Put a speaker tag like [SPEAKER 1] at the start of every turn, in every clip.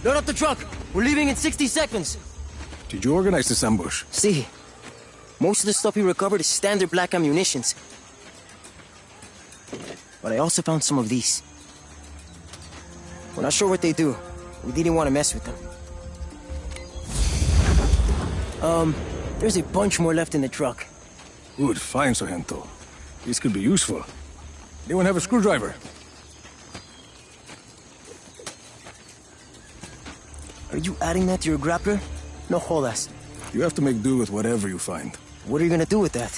[SPEAKER 1] Load up the truck. We're leaving in 60 seconds.
[SPEAKER 2] Did you organize this ambush?
[SPEAKER 1] See, most of the stuff we recovered is standard black ammunitions. But I also found some of these. We're not sure what they do. We didn't want to mess with them. There's a bunch more left in the truck.
[SPEAKER 2] Good, fine, Sargento. These could be useful. Anyone have a screwdriver?
[SPEAKER 1] Are you adding that to your grappler? No jodas.
[SPEAKER 2] You have to make do with whatever you find.
[SPEAKER 1] What are you gonna do with that?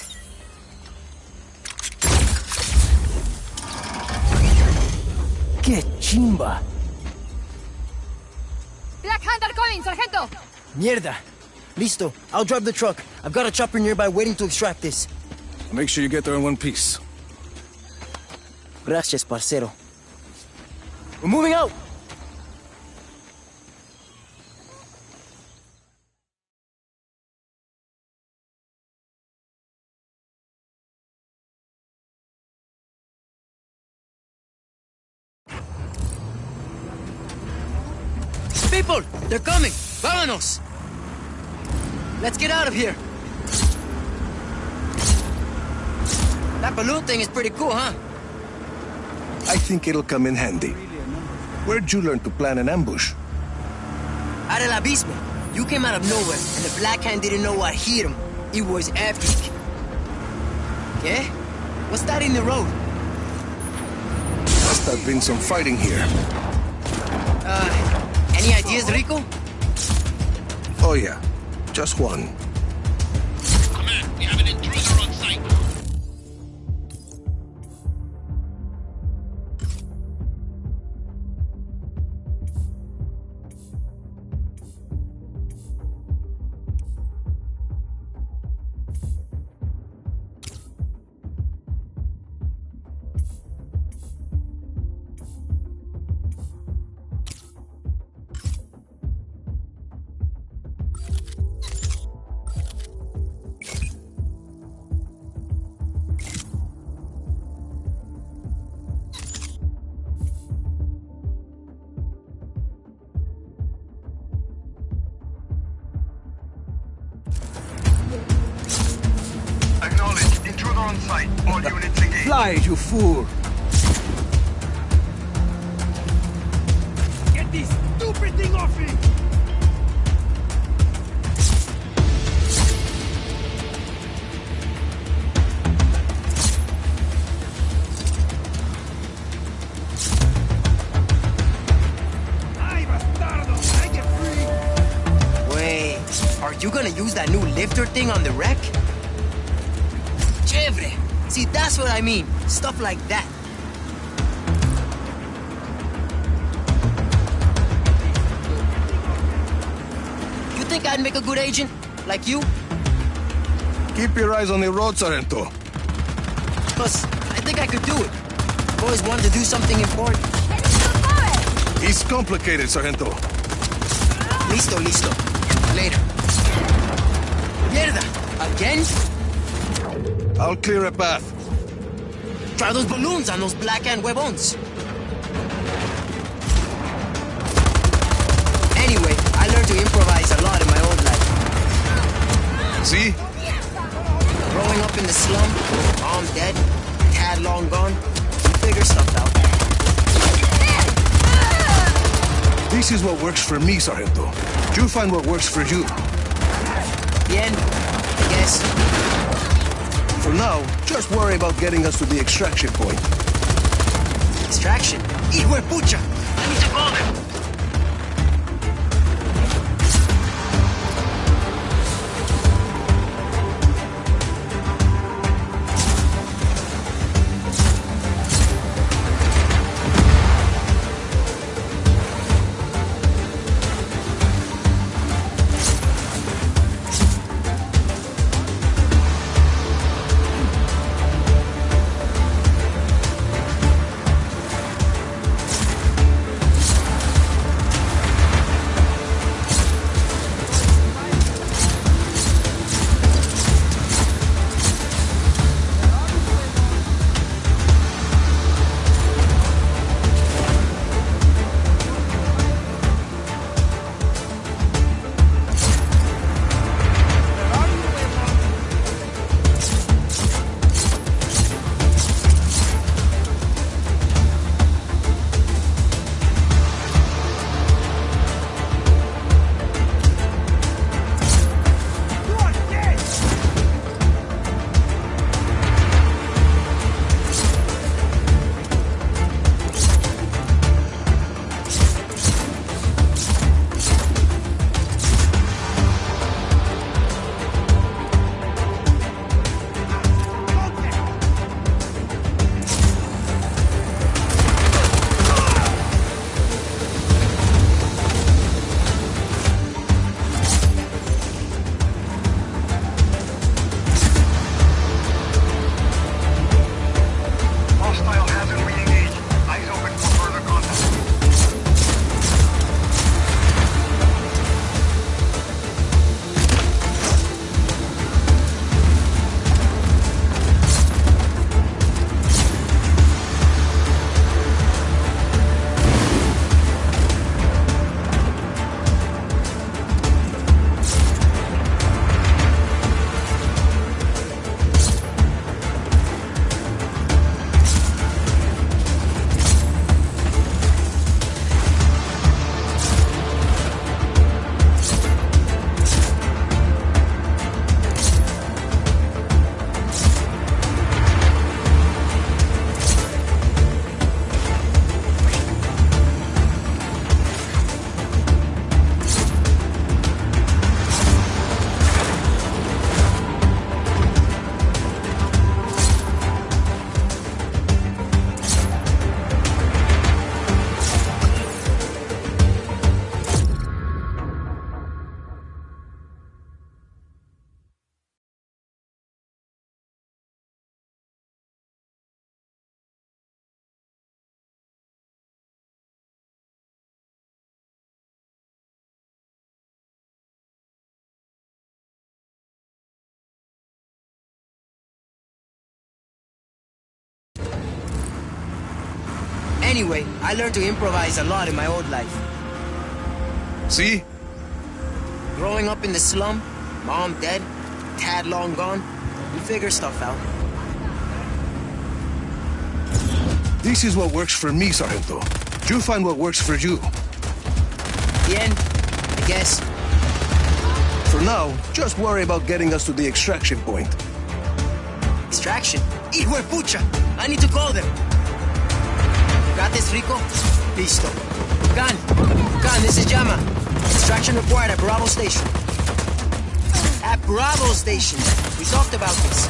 [SPEAKER 1] Que chimba!
[SPEAKER 3] Black Hunter calling, Sargento!
[SPEAKER 1] Mierda! Listo, I'll drive the truck. I've got a chopper nearby waiting to extract this.
[SPEAKER 2] Make sure you get there in one piece.
[SPEAKER 1] Gracias, parcero. We're moving out! People! They're coming! Vámonos! Let's get out of here! That balloon thing is pretty cool, huh?
[SPEAKER 4] I think it'll come in handy. Where'd you learn to plan an ambush?
[SPEAKER 1] Out of abismo. You came out of nowhere, and the Black Hand didn't know what hit him. It was epic. Yeah? What's that in the road?
[SPEAKER 4] Must have been some fighting here.
[SPEAKER 1] Any ideas, Rico?
[SPEAKER 4] Oh yeah, just one.
[SPEAKER 5] Command, we have an intruder on site.
[SPEAKER 6] Acknowledged. Intruder on site. All units engaged.
[SPEAKER 4] Fly, you fool!
[SPEAKER 6] Get this stupid thing off me! Ay, bastardo! I get free!
[SPEAKER 1] Wait, are you gonna use that new lifter thing on the wreck? Chévere! See, that's what I mean. Stuff like that. You think I'd make a good agent? Like you?
[SPEAKER 4] Keep your eyes on the road, Sargento.
[SPEAKER 1] Plus, I think I could do it. I've always wanted to do something important.
[SPEAKER 4] It's complicated, Sargento.
[SPEAKER 1] Listo, listo. Later. Mierda! Again?
[SPEAKER 4] I'll clear a path.
[SPEAKER 1] Try those balloons on those black hand huevons. Anyway, I learned to improvise a lot in my old life.
[SPEAKER 4] See?
[SPEAKER 1] Growing up in the slum, mom dead, dad long gone, we figure stuff out.
[SPEAKER 4] This is what works for me, Sargento. You find what works for you.
[SPEAKER 1] Bien, I guess.
[SPEAKER 4] For now, just worry about getting us to the extraction point.
[SPEAKER 1] Extraction? Hijo de pucha! I need to call them! Anyway, I learned to improvise a lot in my old life.
[SPEAKER 4] See?
[SPEAKER 1] Growing up in the slum, mom dead, dad long gone, you figure stuff out.
[SPEAKER 4] This is what works for me, Sargento. You find what works for you.
[SPEAKER 1] The end, I guess.
[SPEAKER 4] For now, just worry about getting us to the extraction point.
[SPEAKER 1] Extraction? Hijo de pucha! I need to call them. Got this, Rico? Listo. Khan, this is Llama. Extraction required at Bravo Station. At Bravo Station. We talked about this.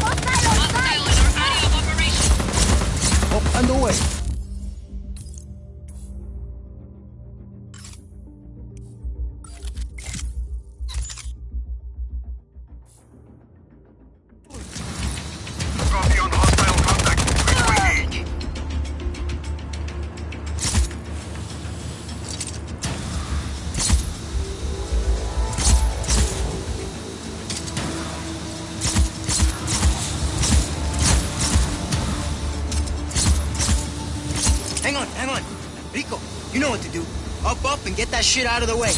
[SPEAKER 5] Hostile in our area of operation.
[SPEAKER 4] Up and away.
[SPEAKER 6] Copy on hostile contact. Ready to engage.
[SPEAKER 1] Hang on. Rico, you know what to do. Up, and get that shit out of the way.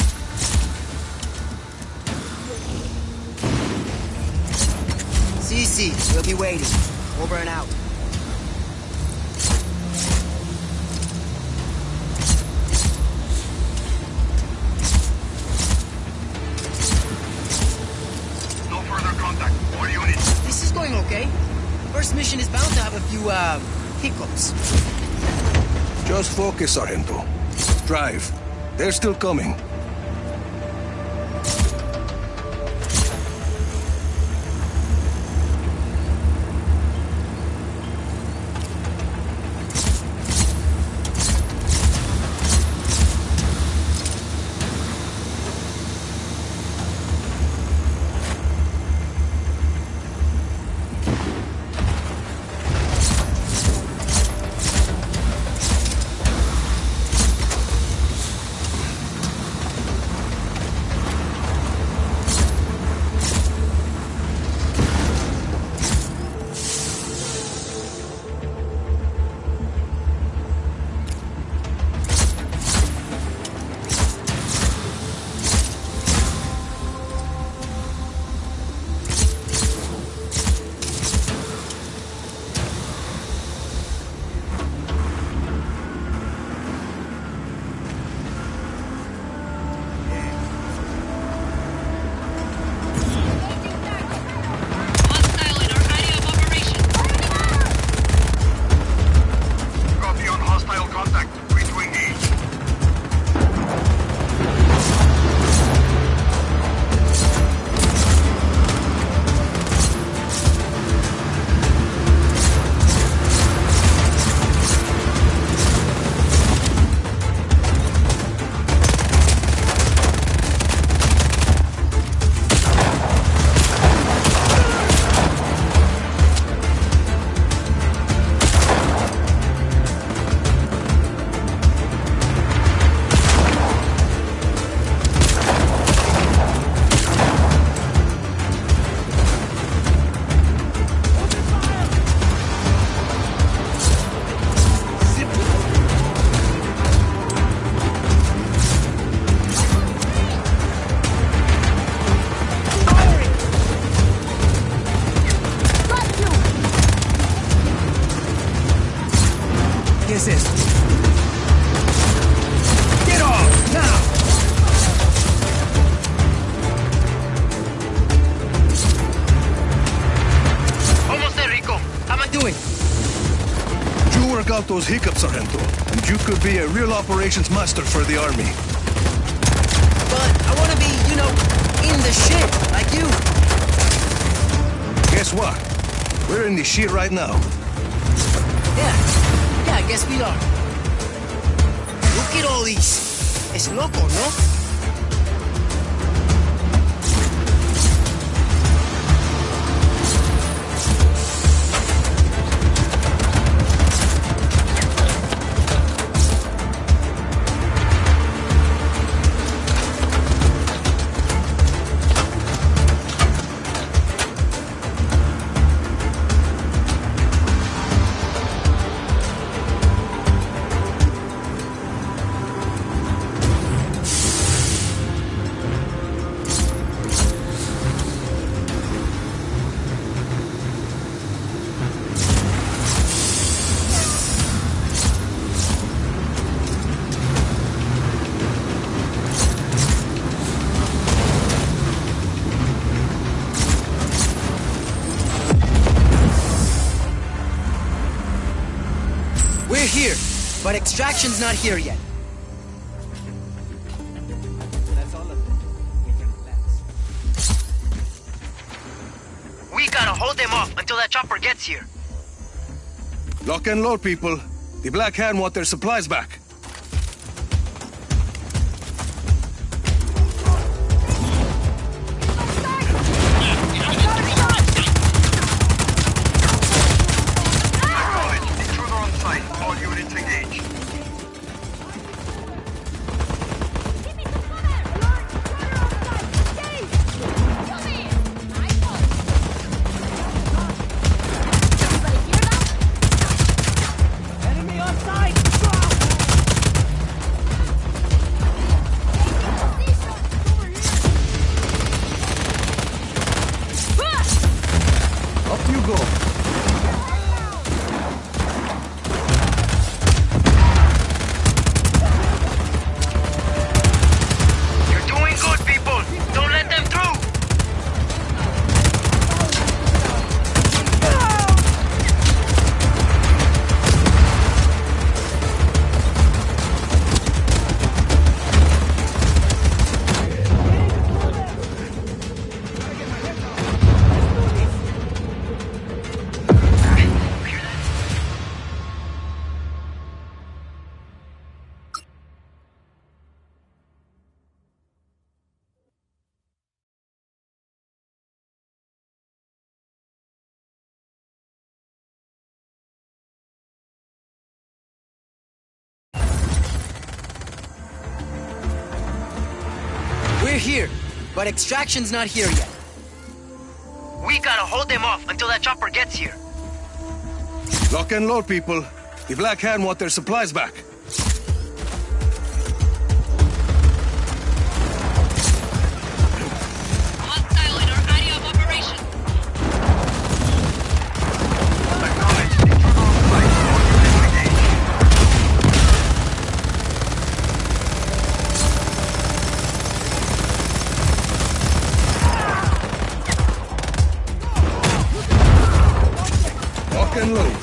[SPEAKER 1] CC, we'll be waiting. Over and out.
[SPEAKER 6] No further contact. All units.
[SPEAKER 1] This is going okay. First mission is bound to have a few, hiccups.
[SPEAKER 4] Just focus, Sargento. Drive. They're still coming.
[SPEAKER 5] Hostile in our area of operation.
[SPEAKER 6] Copy on hostile contact. Ready to engage.
[SPEAKER 1] ¿Qué es esto? Get off, now! Almost there, Rico. How am I doing?
[SPEAKER 4] You work out those hiccups, Sargento, and you could be a real operations master for the army.
[SPEAKER 1] But I want to be, in the shit, like you.
[SPEAKER 4] Guess what? We're in the shit right now.
[SPEAKER 1] Yeah, I guess we are. Look at all these. Es loco, ¿no? We're here, but extraction's not here yet. That's all of it. We can relax.
[SPEAKER 7] We gotta hold them off until that chopper gets here.
[SPEAKER 4] Lock and load, people. The Black Hand want their supplies back.
[SPEAKER 6] Acknowledge. Intruder on site. All units engaged.
[SPEAKER 1] Enemy on site!
[SPEAKER 4] Up you go.
[SPEAKER 7] You're doing good, people. Don't let them through.
[SPEAKER 1] We're here, but extraction's not here yet.
[SPEAKER 7] We gotta hold them off until that chopper gets here.
[SPEAKER 4] Lock and load, people. The Black Hand want their supplies back.
[SPEAKER 5] Hostile in our area of operation.
[SPEAKER 6] Acknowledge. Intruder on site. All units engaged.
[SPEAKER 4] Lock and load.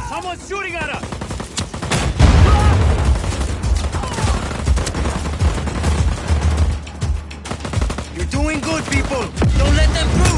[SPEAKER 1] Someone's shooting at us!
[SPEAKER 7] You're doing good, people. Don't let them through.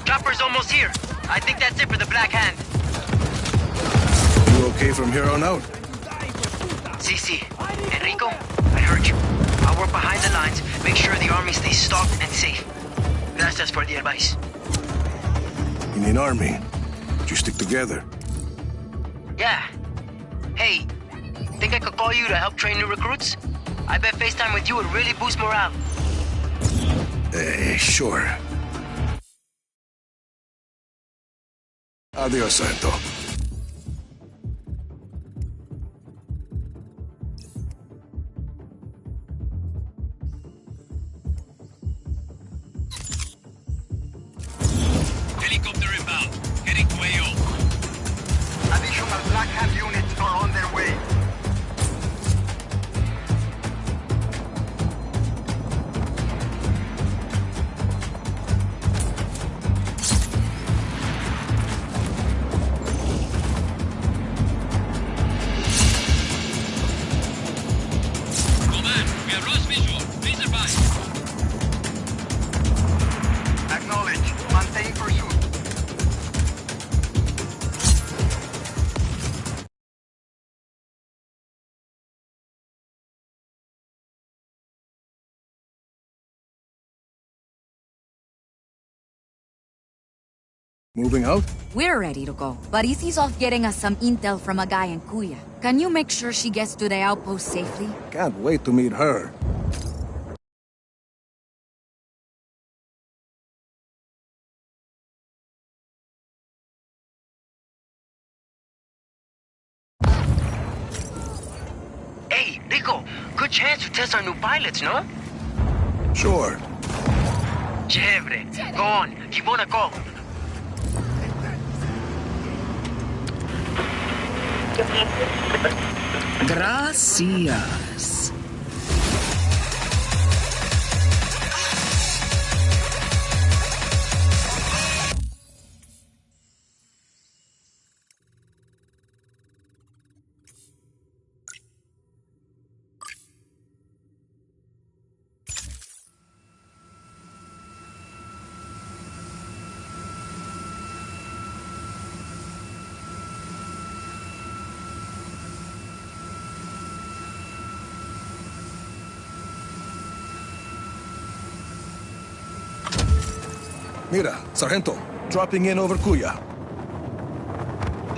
[SPEAKER 7] Chopper's almost here. I think that's it for the Black Hand.
[SPEAKER 4] You okay from here on out?
[SPEAKER 7] CC, Enrico, I heard you. I'll work behind the lines, make sure the army stays stocked and safe. Gracias for the advice.
[SPEAKER 4] In an army, you stick together.
[SPEAKER 7] Yeah. Hey, think I could call you to help train new recruits? I bet FaceTime with you would really boost morale.
[SPEAKER 4] Sure. Adios, Santo.
[SPEAKER 5] Helicopter inbound. Heading to AO.
[SPEAKER 6] Additional Black Hand units are on their way.
[SPEAKER 5] Command, we have lost visual. Please advise.
[SPEAKER 6] Acknowledge. Maintain pursuit.
[SPEAKER 2] Moving out?
[SPEAKER 8] We're ready to go, but Izzy's off getting us some intel from a guy in Kuya. Can you make sure she gets to the outpost safely?
[SPEAKER 2] Can't wait to meet her.
[SPEAKER 7] Hey, Rico, good chance to test our new pilots, no?
[SPEAKER 4] Sure.
[SPEAKER 7] Chévere. Go on, keep on a call.
[SPEAKER 9] Gracias.
[SPEAKER 4] Mira, Sargento, dropping in over Kuya.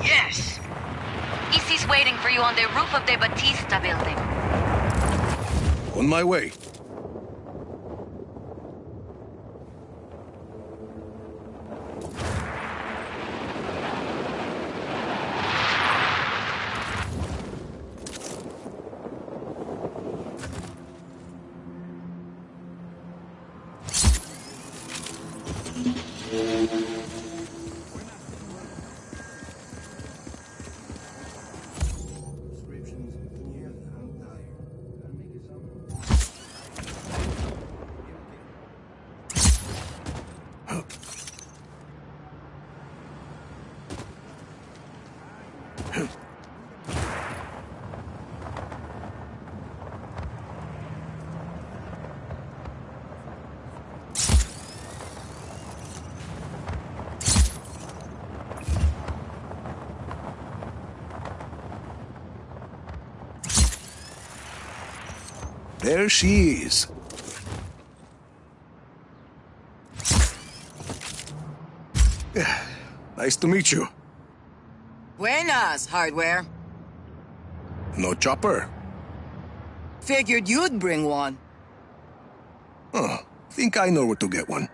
[SPEAKER 7] Yes.
[SPEAKER 8] Izzy's waiting for you on the roof of the Batista building.
[SPEAKER 4] On my way. There she is. Nice to meet you.
[SPEAKER 10] Buenas, hardware.
[SPEAKER 4] No chopper?
[SPEAKER 10] Figured you'd bring one.
[SPEAKER 4] Oh, think I know where to get one.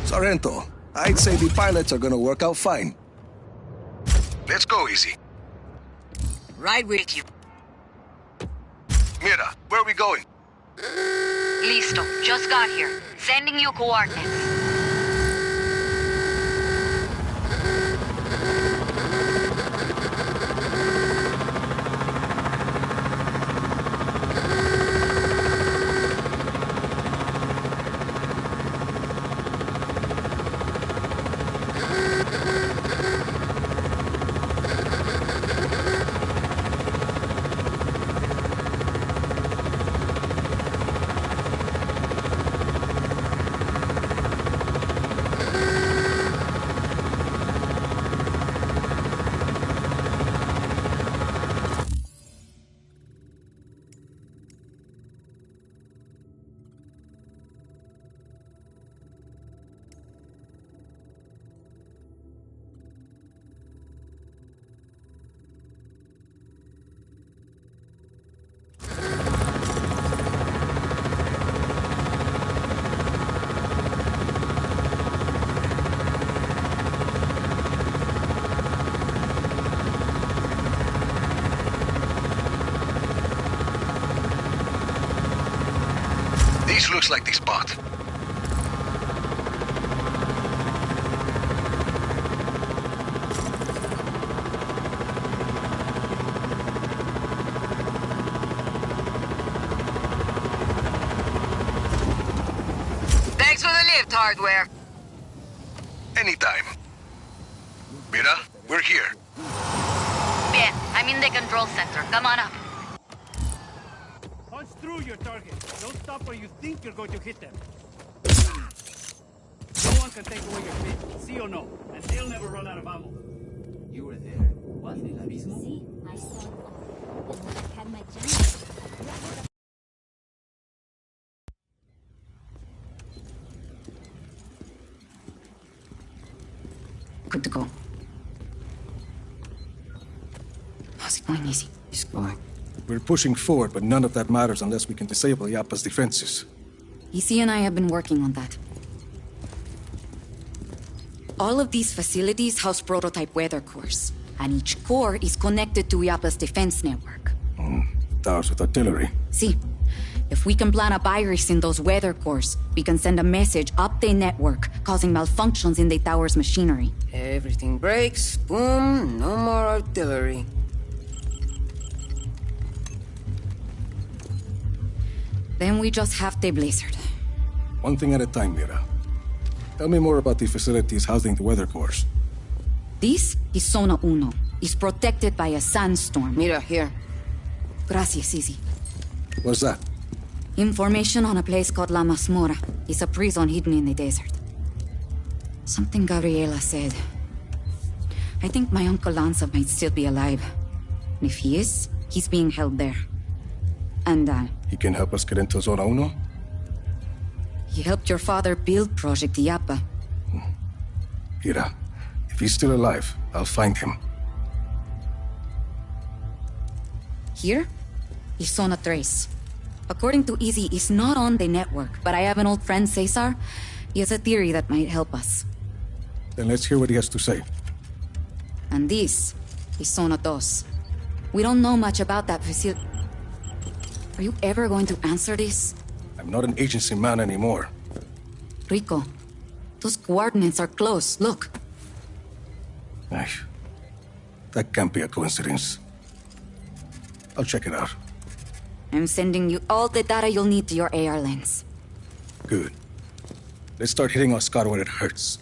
[SPEAKER 4] Sargento, I'd say the pilots are gonna work out fine. Let's go, Easy.
[SPEAKER 10] Right with you.
[SPEAKER 4] Mira, where are we going?
[SPEAKER 8] Listo, just got here. Sending you coordinates.
[SPEAKER 4] This looks like the spot.
[SPEAKER 10] Thanks for the lift, Hardware.
[SPEAKER 4] Anytime. Mira, we're here.
[SPEAKER 8] Bien, I'm in the control center. Come on up.
[SPEAKER 9] Punch through your target. Don't stop where you think you're going to hit them. No one can take away your pin, sí or no? And they'll never run out of ammo.
[SPEAKER 1] You were there. What? El abismo?
[SPEAKER 3] Sí, I saw it. I had my chance.
[SPEAKER 8] Good to go. How's it going, Easy?
[SPEAKER 2] It's going. We're pushing forward, but none of that matters unless we can disable Yappa's defenses.
[SPEAKER 8] Easy and I have been working on that. All of these facilities house prototype weather cores, and each core is connected to Yappa's defense network.
[SPEAKER 2] Towers with artillery.
[SPEAKER 8] See, if we can plant a virus in those weather cores, we can send a message up the network, causing malfunctions in the tower's machinery.
[SPEAKER 10] Everything breaks. Boom. No more artillery.
[SPEAKER 8] Then we just have the blizzard.
[SPEAKER 2] One thing at a time, Mira. Tell me more about the facilities housing the weather cores.
[SPEAKER 8] This is Zona Uno. It's protected by a sandstorm.
[SPEAKER 10] Mira, here.
[SPEAKER 8] Gracias, Easy.
[SPEAKER 2] What's that?
[SPEAKER 8] Information on a place called La Masmorra. It's a prison hidden in the desert. Something Gabriela said. I think my Uncle Lanza might still be alive. And if he is, he's being held there. And,
[SPEAKER 2] He can help us get into Zona Uno?
[SPEAKER 8] he helped your father build Project Yappa.
[SPEAKER 2] Mira, if he's still alive, I'll find him.
[SPEAKER 8] Here is Zona Trace. According to Easy, it's not on the network, but I have an old friend, Cesar. He has a theory that might help us.
[SPEAKER 2] Then let's hear what he has to say.
[SPEAKER 8] And this is Zona Dos. We don't know much about that facility. Are you ever going to answer this?
[SPEAKER 2] I'm not an agency man anymore.
[SPEAKER 8] Rico, those coordinates are close. Look.
[SPEAKER 2] Ay, that can't be a coincidence. I'll check it out.
[SPEAKER 8] I'm sending you all the data you'll need to your AR lens.
[SPEAKER 2] Good. Let's start hitting Oscar where it hurts.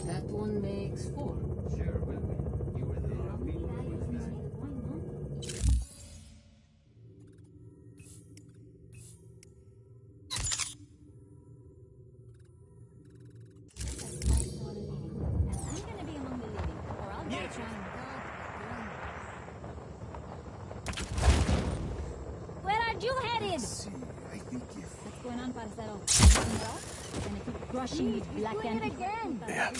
[SPEAKER 1] That one makes 4. Sure will be. You were there.
[SPEAKER 3] Where are you headed?
[SPEAKER 4] See, I think if...
[SPEAKER 3] What's going on, parcero? Gonna keep crushing these black and again.
[SPEAKER 4] Yeah.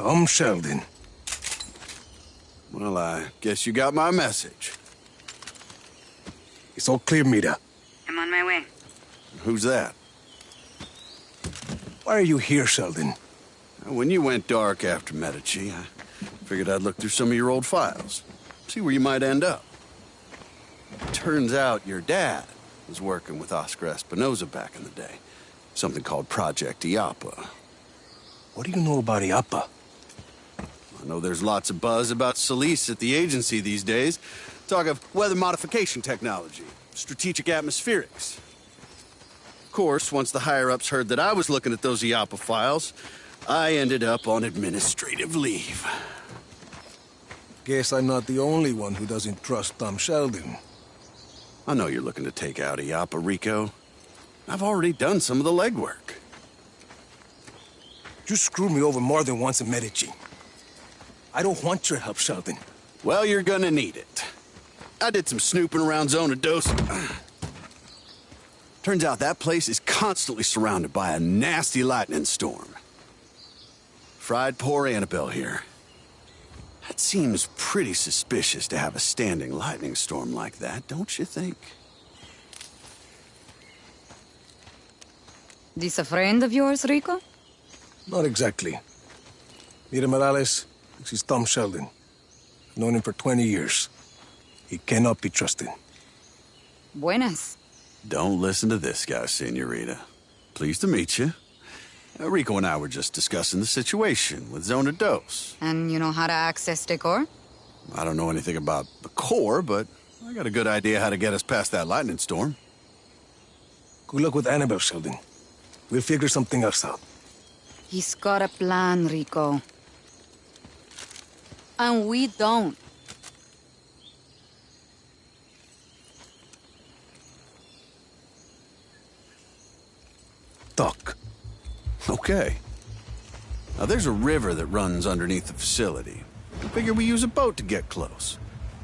[SPEAKER 4] Tom Sheldon.
[SPEAKER 11] Well, I guess you got my message.
[SPEAKER 4] It's all clear, Mira.
[SPEAKER 8] I'm on my way.
[SPEAKER 11] Who's that?
[SPEAKER 4] Why are you here, Sheldon?
[SPEAKER 11] When you went dark after Medici, I figured I'd look through some of your old files. See where you might end up. Turns out your dad was working with Oscar Espinosa back in the day. Something called Project IAPA.
[SPEAKER 4] What do you know about IAPA?
[SPEAKER 11] I know there's lots of buzz about Solis at the agency these days. Talk of weather modification technology, strategic atmospherics. Of course, once the higher-ups heard that I was looking at those IAPA files, I ended up on administrative leave.
[SPEAKER 4] Guess I'm not the only one who doesn't trust Tom Sheldon.
[SPEAKER 11] I know you're looking to take out IAPA, Rico. I've already done some of the legwork.
[SPEAKER 4] You screwed me over more than once in Medici. I don't want your help, Sheldon.
[SPEAKER 11] Well, you're gonna need it. I did some snooping around Zona Dos. Turns out that place is constantly surrounded by a nasty lightning storm. Fried poor Annabelle here. That seems pretty suspicious to have a standing lightning storm like that, don't you think?
[SPEAKER 8] This a friend of yours, Rico?
[SPEAKER 4] Not exactly. Mira Morales, this is Tom Sheldon. I've known him for 20 years. He cannot be trusted.
[SPEAKER 8] Buenas.
[SPEAKER 11] Don't listen to this guy, Senorita. Pleased to meet you. Rico and I were just discussing the situation with Zona Dos.
[SPEAKER 8] And you know how to access the core?
[SPEAKER 11] I don't know anything about the core, but I got a good idea how to get us past that lightning storm.
[SPEAKER 4] Good luck with Annabelle, Sheldon. We'll figure something else out.
[SPEAKER 8] He's got a plan, Rico. And we don't.
[SPEAKER 4] Talk.
[SPEAKER 11] Okay. Now, there's a river that runs underneath the facility. I figure we use a boat to get close.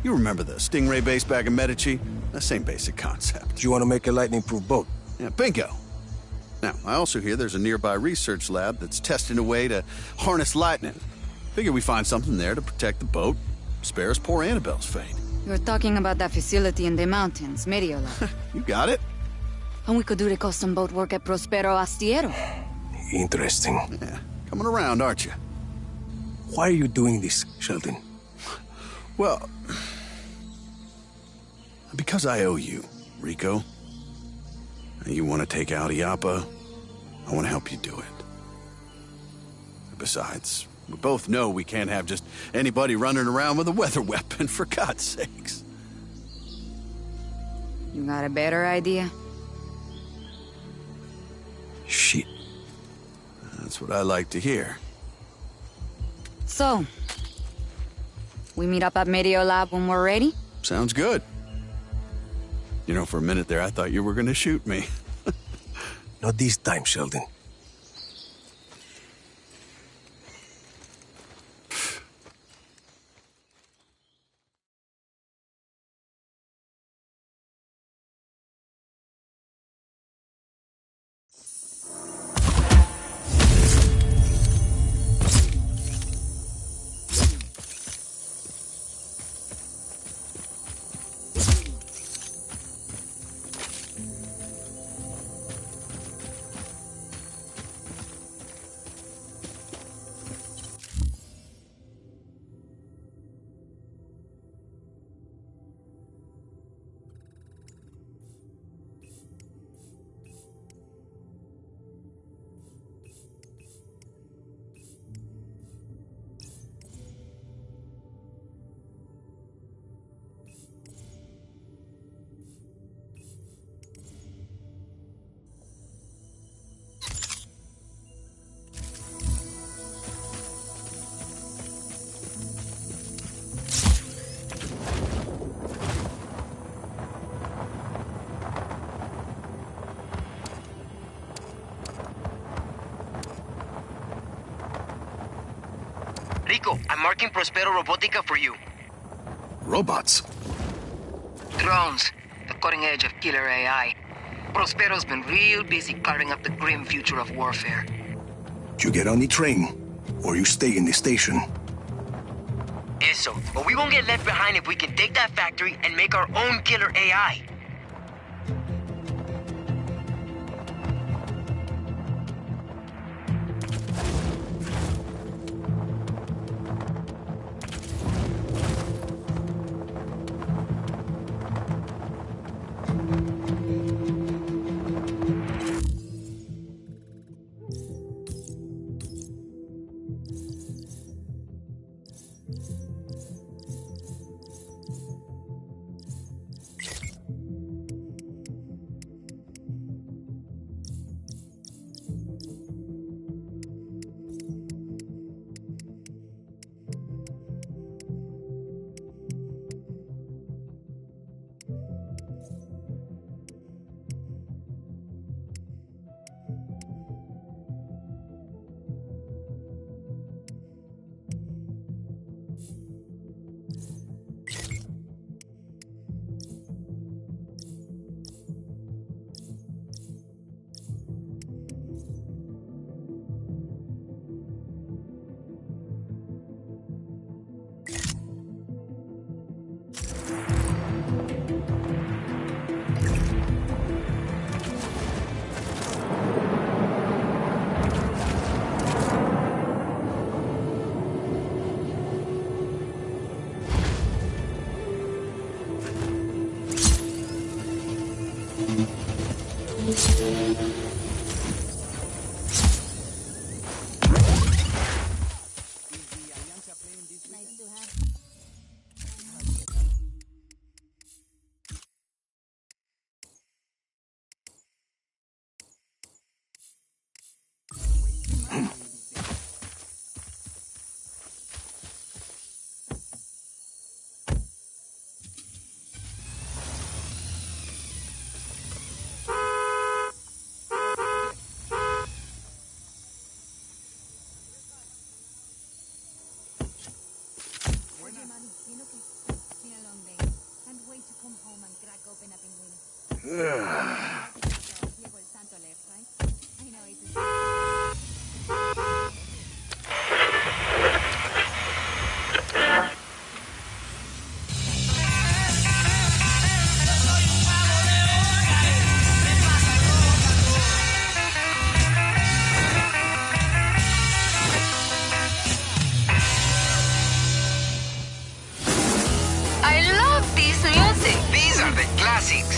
[SPEAKER 11] You remember the Stingray base back in Medici? The same basic concept.
[SPEAKER 4] Do you want to make a lightning-proof boat?
[SPEAKER 11] Yeah, bingo. Now, I also hear there's a nearby research lab that's testing a way to harness lightning. Figure we find something there to protect the boat, spare us poor Annabelle's fate.
[SPEAKER 8] You're talking about that facility in the mountains, Mediola.
[SPEAKER 11] You got it.
[SPEAKER 8] And we could do the custom boat work at Prospero Astiero.
[SPEAKER 4] Interesting.
[SPEAKER 11] Yeah, coming around, aren't you?
[SPEAKER 4] Why are you doing this, Sheldon?
[SPEAKER 11] Well, because I owe you, Rico. You want to take out IAPA, I want to help you do it. Besides, we both know we can't have just anybody running around with a weather weapon, for God's sakes.
[SPEAKER 8] You got a better idea?
[SPEAKER 4] Shit.
[SPEAKER 11] That's what I like to hear.
[SPEAKER 8] So, we meet up at Medio Lab when we're ready?
[SPEAKER 11] Sounds good. You know, for a minute there, I thought you were going to shoot me.
[SPEAKER 4] Not this time, Sheldon.
[SPEAKER 7] Rico, I'm marking Prospero Robotica for you.
[SPEAKER 2] Robots?
[SPEAKER 10] Drones. The cutting edge of killer AI. Prospero's been real busy carving up the grim future of warfare.
[SPEAKER 2] You get on the train, or you stay in the station.
[SPEAKER 7] Eso, but we won't get left behind if we can take that factory and make our own killer AI.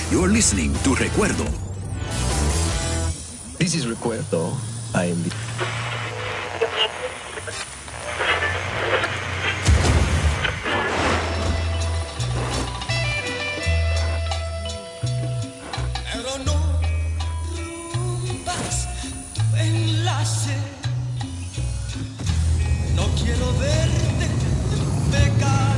[SPEAKER 12] You're listening to Recuerdo.
[SPEAKER 13] This is Recuerdo. I am the...
[SPEAKER 14] Pero no rumbas enlace. No quiero verte pecar.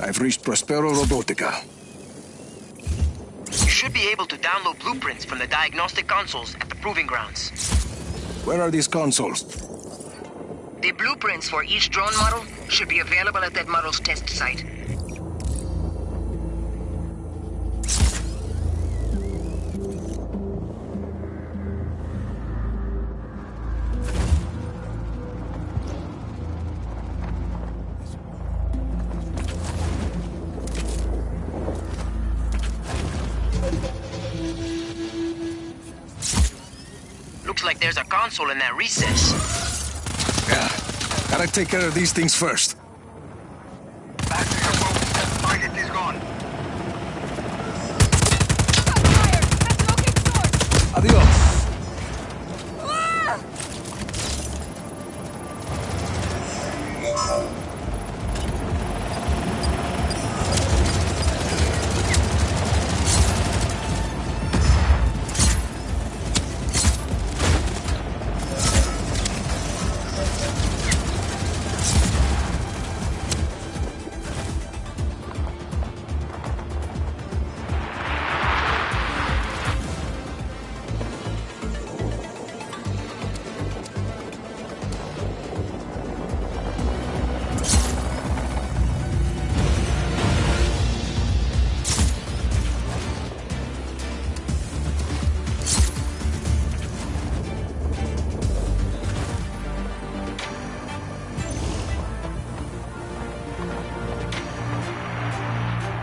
[SPEAKER 2] I've reached Prospero Robotica.
[SPEAKER 7] You should be able to download blueprints from the diagnostic consoles at the proving grounds.
[SPEAKER 2] Where are these consoles?
[SPEAKER 10] The blueprints for each drone model should be available at that model's test site.
[SPEAKER 7] Looks like there's a console in that recess.
[SPEAKER 2] Yeah, gotta take care of these things first.
[SPEAKER 6] Back to your boat. Target is gone.
[SPEAKER 4] Adios.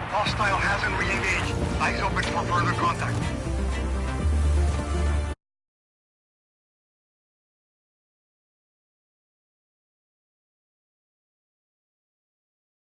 [SPEAKER 6] Hostile hasn't re-engaged. Eyes open for further contact.